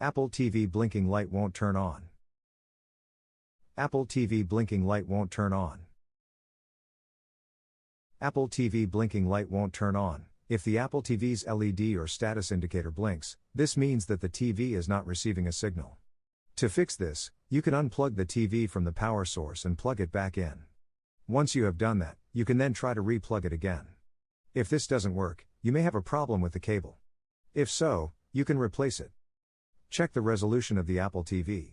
Apple TV blinking light won't turn on. Apple TV blinking light won't turn on. Apple TV blinking light won't turn on. If the Apple TV's LED or status indicator blinks, this means that the TV is not receiving a signal. To fix this, you can unplug the TV from the power source and plug it back in. Once you have done that, you can then try to re-plug it again. If this doesn't work, you may have a problem with the cable. If so, you can replace it. Check the resolution of the Apple TV.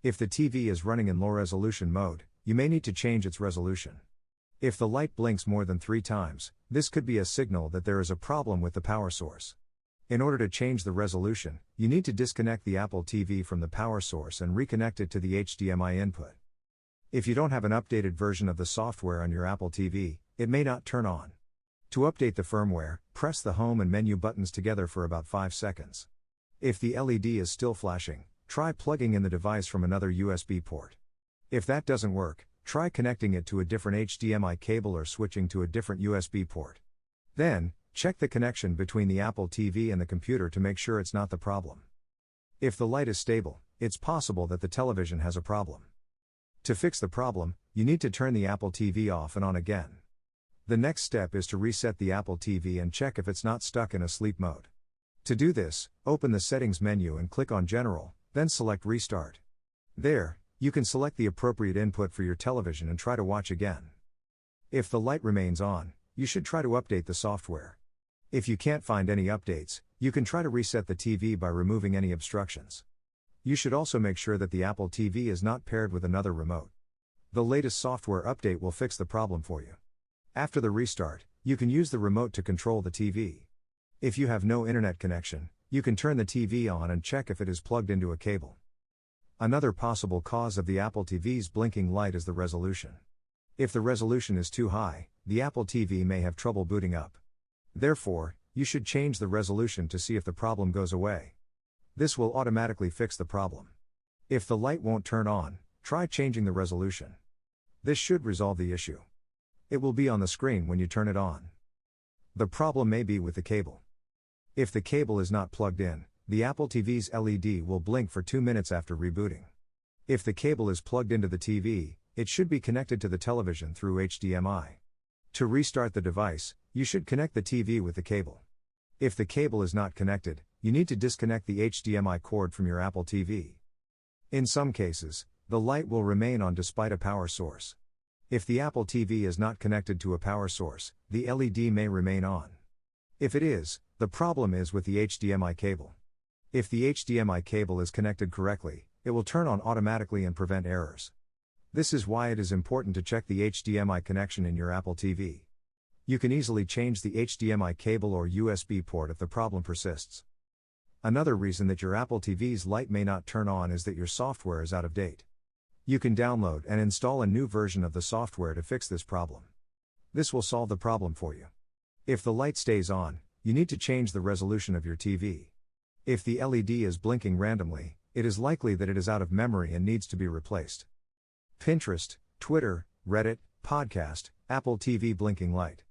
If the TV is running in low resolution mode, you may need to change its resolution. If the light blinks more than 3 times, this could be a signal that there is a problem with the power source. In order to change the resolution, you need to disconnect the Apple TV from the power source and reconnect it to the HDMI input. If you don't have an updated version of the software on your Apple TV, it may not turn on. To update the firmware, press the home and menu buttons together for about 5 seconds. If the LED is still flashing, try plugging in the device from another USB port. If that doesn't work, try connecting it to a different HDMI cable or switching to a different USB port. Then, check the connection between the Apple TV and the computer to make sure it's not the problem. If the light is stable, it's possible that the television has a problem. To fix the problem, you need to turn the Apple TV off and on again. The next step is to reset the Apple TV and check if it's not stuck in a sleep mode. To do this, open the Settings menu and click on General, then select Restart. There, you can select the appropriate input for your television and try to watch again. If the light remains on, you should try to update the software. If you can't find any updates, you can try to reset the TV by removing any obstructions. You should also make sure that the Apple TV is not paired with another remote. The latest software update will fix the problem for you. After the restart, you can use the remote to control the TV. If you have no internet connection, you can turn the TV on and check if it is plugged into a cable. Another possible cause of the Apple TV's blinking light is the resolution. If the resolution is too high, the Apple TV may have trouble booting up. Therefore, you should change the resolution to see if the problem goes away. This will automatically fix the problem. If the light won't turn on, try changing the resolution. This should resolve the issue. It will be on the screen when you turn it on. The problem may be with the cable. If the cable is not plugged in, the Apple TV's LED will blink for 2 minutes after rebooting. If the cable is plugged into the TV, it should be connected to the television through HDMI. To restart the device, you should connect the TV with the cable. If the cable is not connected, you need to disconnect the HDMI cord from your Apple TV. In some cases, the light will remain on despite a power source. If the Apple TV is not connected to a power source, the LED may remain on. If it is, the problem is with the HDMI cable. If the HDMI cable is connected correctly, it will turn on automatically and prevent errors. This is why it is important to check the HDMI connection in your Apple TV. You can easily change the HDMI cable or USB port if the problem persists. Another reason that your Apple TV's light may not turn on is that your software is out of date. You can download and install a new version of the software to fix this problem. This will solve the problem for you. If the light stays on, you need to change the resolution of your TV. If the LED is blinking randomly, it is likely that it is out of memory and needs to be replaced. Pinterest, Twitter, Reddit, podcast, Apple TV blinking light.